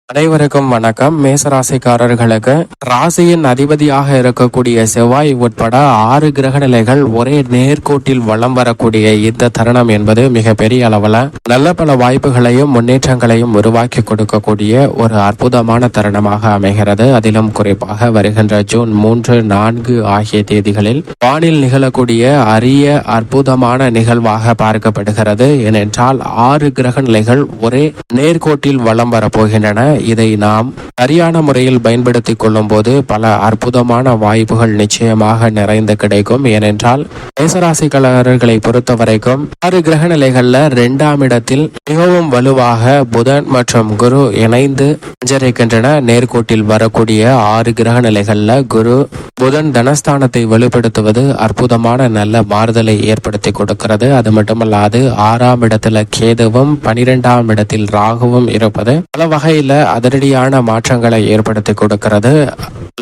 அனைவருக்கும் வணக்கம். மேசராசிக்காரர்களுக்கு ராசியின் அதிபதியாக இருக்கக்கூடிய செவ்வாய் உட்பட 6 கிரக நிலைகள் ஒரே நேர்கோட்டில் வலம் வரக்கூடிய இந்த தருணம் என்பது மிக பெரிய அளவில் நல்ல பல வாய்ப்புகளையும் முன்னேற்றங்களையும் உருவாக்கி கொடுக்கக்கூடிய ஒரு அற்புதமான தருணமாக அமைகிறது. அதிலும் குறிப்பாக வருகின்ற ஜூன் 3, 4 ஆகிய தேதிகளில் வானில் நிகழக்கூடிய அரிய அற்புதமான நிகழ்வாக பார்க்கப்படுகிறது. ஏனென்றால் 6 கிரக நிலைகள் ஒரே நேர்கோட்டில் வலம் வரப்போகின்றன. இதை நாம் சரியான முறையில் பயன்படுத்திக் கொள்ளும் போது பல அற்புதமான வாய்ப்புகள் நிச்சயமாக நிறைந்து கிடைக்கும். ஏனென்றால் மேசராசிக்காரர்களை பொறுத்த வரைக்கும் 6 கிரக நிலைகள்ல 2ஆம் இடத்தில் மிகவும் வலுவாக புதன் மற்றும் குரு இணைந்து சஞ்சரிக்கின்றன. நேர்கோட்டில் வரக்கூடிய 6 கிரக நிலைகள்ல குரு புதன் தனஸ்தானத்தை வலுப்படுத்துவது அற்புதமான நல்ல மாறுதலை ஏற்படுத்தி கொடுக்கிறது. அது மட்டுமல்லாது 6ஆம் இடத்துல கேதுவும் 12ஆம் இடத்தில் ராகுவும் இருப்பது பல வகையில அதிரடியான மாற்றங்களை ஏற்படுத்தி கொடுக்கிறது.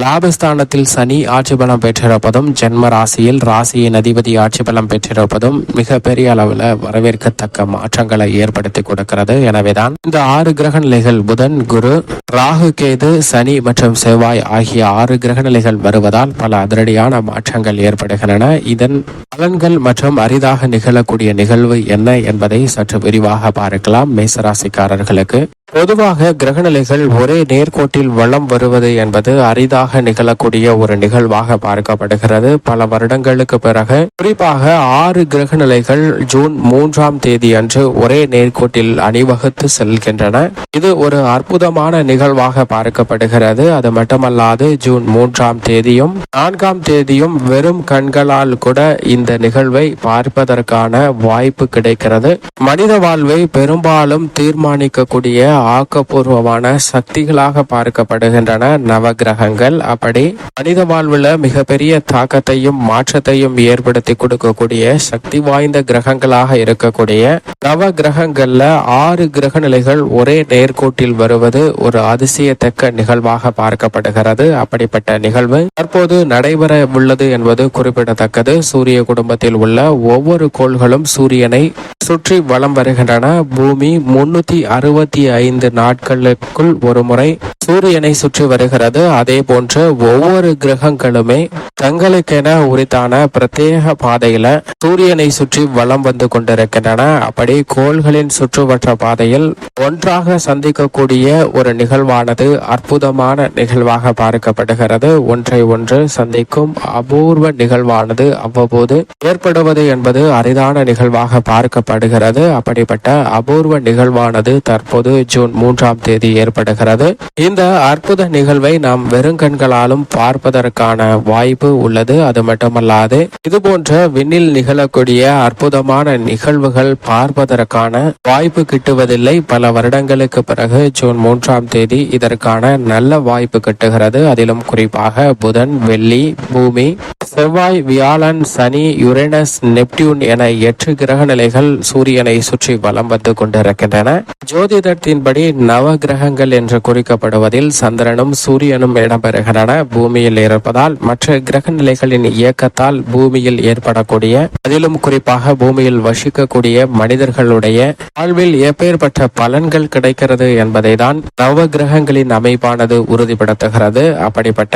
லாபஸ்தானத்தில் சனி ஆட்சி பலம் பெற்றிருப்பதும் ஜென்ம ராசியில் ராசியின் அதிபதி ஆட்சி பலம் பெற்றிருப்பதும் மிக பெரிய அளவில் வரவேற்கத்தக்க மாற்றங்களை ஏற்படுத்தி கொடுக்கிறது. எனவேதான் இந்த 6 கிரக நிலைகள் புதன், குரு, ராகு, கேது, சனி மற்றும் செவ்வாய் ஆகிய 6 கிரக நிலைகள் வருவதால் பல அதிரடியான மாற்றங்கள் ஏற்படுகின்றன. இதன் பலன்கள் மற்றும் அரிதாக நிகழக்கூடிய நிகழ்வு என்ன என்பதை சற்று விரிவாக பார்க்கலாம். மேசராசிக்காரர்களுக்கு பொதுவாக கிரகநிலைகள் ஒரே நேர்கோட்டில் வலம் வருவது என்பது அரிதாக நிகழக்கூடிய ஒரு நிகழ்வாக பார்க்கப்படுகிறது. பல வருடங்களுக்கு பிறகு குறிப்பாக 6 கிரகநிலைகள் ஜூன் 3ஆம் தேதி அன்று ஒரே நேர்கோட்டில் அணிவகுத்து செல்கின்றன. இது ஒரு அற்புதமான நிகழ்வாக பார்க்கப்படுகிறது. அது மட்டுமல்லாது ஜூன் 3ஆம் தேதியும் 4ஆம் தேதியும் வெறும் கண்களால் கூட இந்த நிகழ்வை பார்ப்பதற்கான வாய்ப்பு கிடைக்கிறது. மனித வாழ்வை பெரும்பாலும் தீர்மானிக்கக்கூடிய ஆக்கப்பூர்வமான சக்திகளாக பார்க்கப்படுகின்றன நவகிரகங்கள். அப்படி மனித வாழ்வுல மிகப்பெரிய தாக்கத்தையும் மாற்றத்தையும் ஏற்படுத்தி கொடுக்கக்கூடிய சக்தி வாய்ந்த கிரகங்களாக இருக்கக்கூடிய நவ கிரகங்கள்ல 6 கிரக நிலைகள் ஒரே நேர்கோட்டில் வருவது ஒரு அதிசயத்தக்க நிகழ்வாக பார்க்கப்படுகிறது. அப்படிப்பட்ட நிகழ்வு தற்போது நடைபெற உள்ளது என்பது குறிப்பிடத்தக்கது. சூரிய குடும்பத்தில் உள்ள ஒவ்வொரு கோள்களும் சூரியனை சுற்றி வலம் வருகின்றன. பூமி 365 நாட்களுக்குள் ஒரு முறை சூரியனை சுற்றி வருகிறது. அதே போன்று ஒவ்வொரு கிரகங்களுமே தங்களுக்கென உரித்தான பிரத்யேக பாதையில சூரியனை சுற்றி வலம் வந்து கொண்டிருக்கின்றன. அப்படி கோள்களின் சுற்றுவட்ட பாதையில் ஒன்றாக சந்திக்கக்கூடிய ஒரு நிகழ்வானது அற்புதமான நிகழ்வாக பார்க்கப்படுகிறது. ஒன்றை ஒன்று சந்திக்கும் அபூர்வ நிகழ்வானது அவ்வப்போது ஏற்படுவது என்பது அரிதான நிகழ்வாக பார்க்கப்படுகிறது. அப்படிப்பட்ட அபூர்வ நிகழ்வானது தற்போது ஜூன் 3ஆம் தேதி ஏற்படுகிறது. இந்த அற்புத நிகழ்வை நாம் வெறுங்கண்களாலும் பார்ப்பதற்கான வாய்ப்பு உள்ளது. அது மட்டுமல்லாது இதுபோன்ற விண்ணில் நிகழக்கூடிய அற்புதமான நிகழ்வுகள் பார்ப்பதற்கான வாய்ப்பு கிட்டுவதில்லை. பல வருடங்களுக்கு பிறகு ஜூன் 3ஆம் தேதி இதற்கான நல்ல வாய்ப்பு கிட்டுகிறது. அதிலும் குறிப்பாக புதன், வெள்ளி, பூமி, செவ்வாய், வியாழன், சனி, யுரேனஸ், நெப்டியூன் என 8 கிரக நிலைகள் சூரியனை சுற்றி வலம் வந்து கொண்டிருக்கின்றன. ஜோதிடத்தின்படி நவ கிரகங்கள் என்று குறிக்கப்படுவதில் சந்திரனும் சூரியனும் இடம்பெறுகின்றன. பூமியில் இருப்பதால் மற்ற கிரக நிலைகளின் இயக்கத்தால் பூமியில் ஏற்படக்கூடிய அதிலும் குறிப்பாக பூமியில் வசிக்கக்கூடிய மனிதர்களுடைய வாழ்வில் எப்பேற்பட்ட பலன்கள் கிடைக்கிறது என்பதை தான் நவ கிரகங்களின் அமைப்பானது உறுதிப்படுத்துகிறது. அப்படிப்பட்ட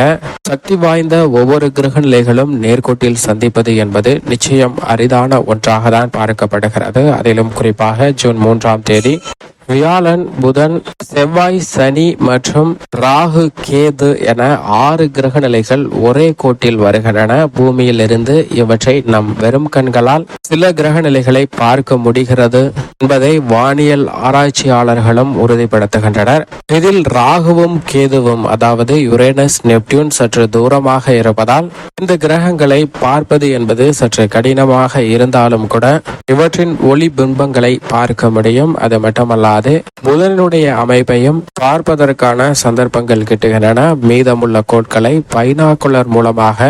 சக்தி வாய்ந்த ஒவ்வொரு கிரக நிலைகளும் நேர்கோட்டில் சந்திப்பது என்பது நிச்சயம் அரிதான ஒன்றாக தான் பார்க்கப்படுகிறது. அதிலும் குறிப்பாக ஜூன் 3ஆம் தேதி வியாழன், புதன், செவ்வாய், சனி மற்றும் ராகு, கேது என 6 கிரக நிலைகள் ஒரே கோட்டில் வருகின்றன. பூமியில் இருந்து இவற்றை நம் வெறும் கண்களால் சில கிரக நிலைகளை பார்க்க முடிகிறது என்பதை வானியல் ஆராய்ச்சியாளர்களும் உறுதிப்படுத்துகின்றனர். இதில் ராகுவும் கேதுவும் அதாவது யுரேனஸ், நெப்டியூன் சற்று தூரமாக இருப்பதால் இந்த கிரகங்களை பார்ப்பது என்பது சற்று கடினமாக இருந்தாலும் கூட இவற்றின் ஒளி பிம்பங்களை பார்க்க முடியும். அது மட்டுமல்ல புதனுடைய அமைப்பையும் பார்ப்பதற்கான சந்தர்ப்பங்கள் கிட்டுகின்றன. மீதமுள்ள கோட்களை பைனாகுலர் மூலமாக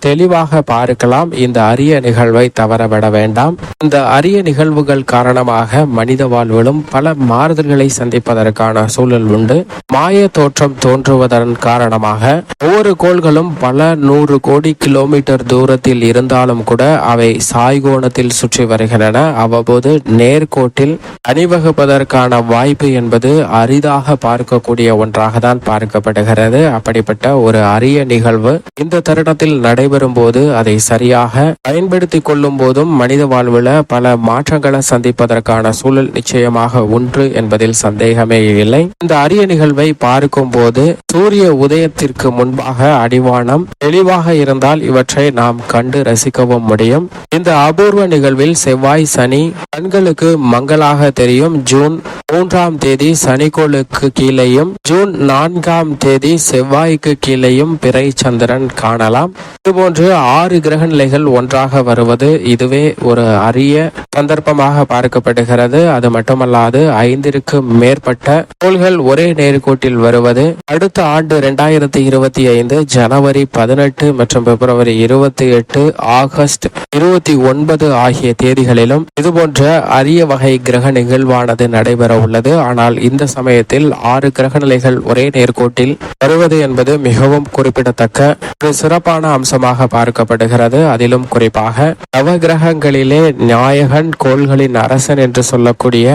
தெளிவாக பார்க்கலாம். இந்த அரிய நிகழ்வை தவறவிட வேண்டாம். இந்த அரிய நிகழ்வுகள் காரணமாக மனித வாழ்விலும் பல மாறுதல்களை சந்திப்பதற்கான சூழல் உண்டு. மாய தோற்றம் தோன்றுவதன் காரணமாக ஒவ்வொரு கோள்களும் பல 100 கோடி கிலோமீட்டர் தூரத்தில் இருந்தாலும் கூட அவை சாய்கோணத்தில் சுற்றி வருகின்றன. அவ்வப்போது நேர்கோட்டில் அணிவகுப்பதற்கான வாய்ப்பு என்பது அரிதாக பார்க்கக்கூடிய ஒன்றாக தான் பார்க்கப்படுகிறது. அப்படிப்பட்ட ஒரு அரிய நிகழ்வு இந்த தருணத்தில் நடைபெறும் போது அதை சரியாக பயன்படுத்திக் கொள்ளும் போதும் மனித வாழ்வில் பல மாற்றங்களை சந்திப்பதற்கான சூழல் நிச்சயமாக உண்டு என்பதில் சந்தேகமே இல்லை. இந்த அரிய நிகழ்வை பார்க்கும் போது சூரிய உதயத்திற்கு முன்பாக அடிவானம் தெளிவாக இருந்தால் இவற்றை நாம் கண்டு ரசிக்கவும் முடியும். இந்த அபூர்வ நிகழ்வில் செவ்வாய் சனி கண்களுக்கு மங்கலாக தெரியும். ஜூன் 3ஆம் தேதி சனிக்கோளுக்கு கீழேயும் ஜூன் 4ஆம் தேதி செவ்வாய்க்கு கீழேயும் பிறை சந்திரன் காணலாம். இதுபோன்று 6 கிரக நிலைகள் ஒன்றாக வருவது இதுவே ஒரு அரிய சந்தர்ப்பமாக பார்க்கப்படுகிறது. அது மட்டுமல்லாது 5ற்கு மேற்பட்ட கோள்கள் ஒரே நேர்கோட்டில் வருவது அடுத்த ஆண்டு 2025 ஜனவரி 18 மற்றும் பிப்ரவரி 28 ஆகஸ்ட் 29 ஆகிய தேதிகளிலும் இதுபோன்ற அரிய வகை கிரக நிகழ்வானது நடைபெற உள்ளது. ஆனால் இந்த சமயத்தில் 6 கிரக நிலைகள் ஒரே நேர்கோட்டில் வருவது என்பது மிகவும் குறிப்பிடத்தக்க ஒரு சிறப்பான அம்சமாக பார்க்கப்படுகிறது. அதிலும் குறிப்பாக நவகிரகங்களிலே நாயகன் கோள்களின் அரசன் என்று சொல்லக்கூடிய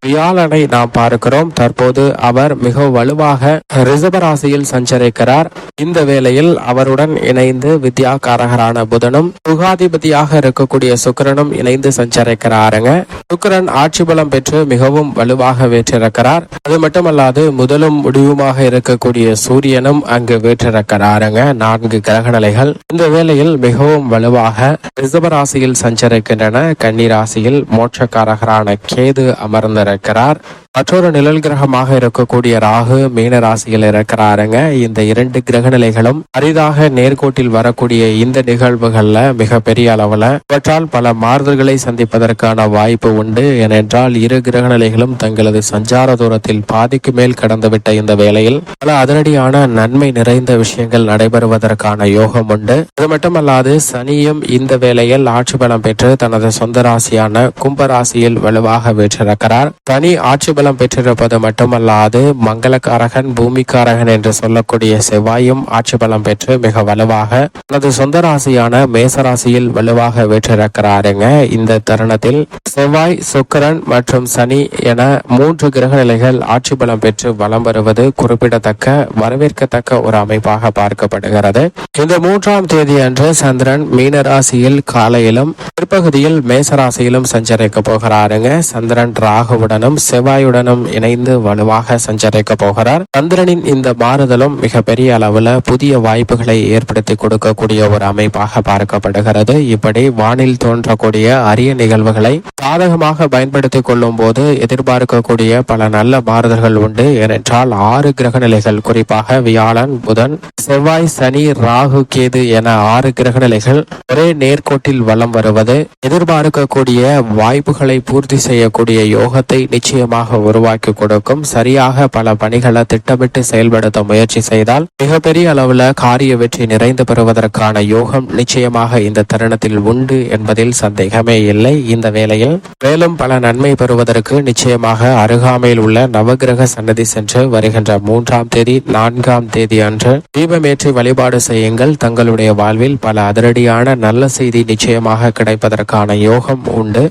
வியாழனை நாம் பார்க்கிறோம். தற்போது அவர் மிக வலுவாக ரிஷபராசியில் சஞ்சரிக்கிறார். இந்த வேளையில் அவருடன் இணைந்து வித்யாகாரகரான புதனும் சுகாதிபதியாக இருக்கக்கூடிய சுக்கிரனும் இணைந்து சஞ்சரிக்கிறாருங்க. சுக்கிரன் ஆட்சி பலம் பெற்று மிகவும் வலுவாக வீற்றிருக்கிறார். அது மட்டுமல்லாது முதலும் முடிவுமாக இருக்கக்கூடிய சூரியனும் அங்கு வீற்றிருக்கிறாருங்க. 4 கிரக நிலைகள் இந்த வேளையில் மிகவும் வலுவாக ரிஷபராசியில் சஞ்சரிக்கின்றன. கன்னிராசியில் மோட்சக்காரகரான கேது அமர்ந்திருக்கிறார். மற்றொரு நிழல் கிரகமாக இருக்கக்கூடிய ராகு மீன ராசியில் இருக்கிறாருங்க. இந்த 2 கிரக நிலைகளும் அரிதாக நேர்கோட்டில் வரக்கூடிய இந்த நிகழ்வுகள்ல மிக பெரிய அளவுல இவற்றால் பல மாறுதல்களை சந்திப்பதற்கான வாய்ப்பு உண்டு. ஏனென்றால் 2 கிரக நிலைகளும் தங்களது சஞ்சார தூரத்தில் பாதிக்கு மேல் கடந்துவிட்ட இந்த வேளையில் பல அதிரடியான நன்மை நிறைந்த விஷயங்கள் நடைபெறுவதற்கான யோகம் உண்டு. அது மட்டுமல்லாது சனியும் இந்த வேளையில் ஆட்சி பலம் பெற்று தனது சொந்த ராசியான கும்பராசியில் வலுவாக வீற்றிருக்கிறார். சனி ஆட்சி பலம் பெற்றிருப்பது மட்டுமல்லாது மங்களகாரகன் பூமிக்காரகன் என்று சொல்லக்கூடிய செவ்வாயும் ஆட்சி பலம் பெற்று மிக வலுவாக தனது சொந்த ராசியான மேசராசியில் வலுவாக வீற்றிருக்கிறாருங்க. இந்த தருணத்தில் செவ்வாய் சுக்கிரன் மற்றும் சனி என 3 கிரக நிலைகள் ஆட்சி பலம் பெற்று வலம் வருவது குறிப்பிடத்தக்க வரவேற்கத்தக்க ஒரு அமைப்பாக பார்க்கப்படுகிறது. இந்த 3ஆம் தேதி அன்று சந்திரன் மீனராசியில் காலையிலும் பிற்பகுதியில் மேசராசியிலும் சஞ்சரிக்க போகிறாருங்க. சந்திரன் ராகுவுடனும் செவ்வாயுடனும் இணைந்து வலுவாக சஞ்சரிக்க போகிறார். சந்திரனின் இந்த மாறுதலும் மிக பெரிய அளவுல புதிய வாய்ப்புகளை ஏற்படுத்தி கொடுக்கக்கூடிய ஒரு அமைப்பாக பார்க்கப்படுகிறது. இப்படி வானில் தோன்றக்கூடிய அரிய நிகழ்வுகளை சாதகமாக பயன்படுத்திக் கொள்ளும் போது எதிர்பார்க்கக்கூடிய பல நல்ல மாறுதல்கள் உண்டு. ஏனென்றால் 6 கிரக நிலைகள் குறிப்பாக வியாழன் புதன் செவ்வாய் சனி ராகு கேது என 6 கிரக நிலைகள் ஒரே நேர்கோட்டில் வலம் வருவது எதிர்பார்க்கக்கூடிய வாய்ப்புகளை பூர்த்தி செய்யக்கூடிய யோகத்தை நிச்சயமாக உருவாக்கி கொடுக்கும். சரியாக பல பணிகளை திட்டமிட்டு செயல்படுத்த முயற்சி செய்தால் மிகப்பெரிய அளவுல காரிய வெற்றி நிறைந்து பெறுவதற்கான யோகம் நிச்சயமாக இந்த தருணத்தில் உண்டு என்பதில் சந்தேகமே இல்லை. இந்த வேளையில் மேலும் பல நன்மை பெறுவதற்கு நிச்சயமாக அருகாமையில் உள்ள நவகிரக சன்னதி சென்று வருகின்ற 3ஆம் தேதி 4ஆம் தேதி அன்று தீபமேற்றி வழிபாடு செய்யுங்கள். தங்களுடைய வாழ்வில் பல அதிரடியான நல்ல செய்தி நிச்சயமாக கிடைப்பதற்கான யோகம் உண்டு.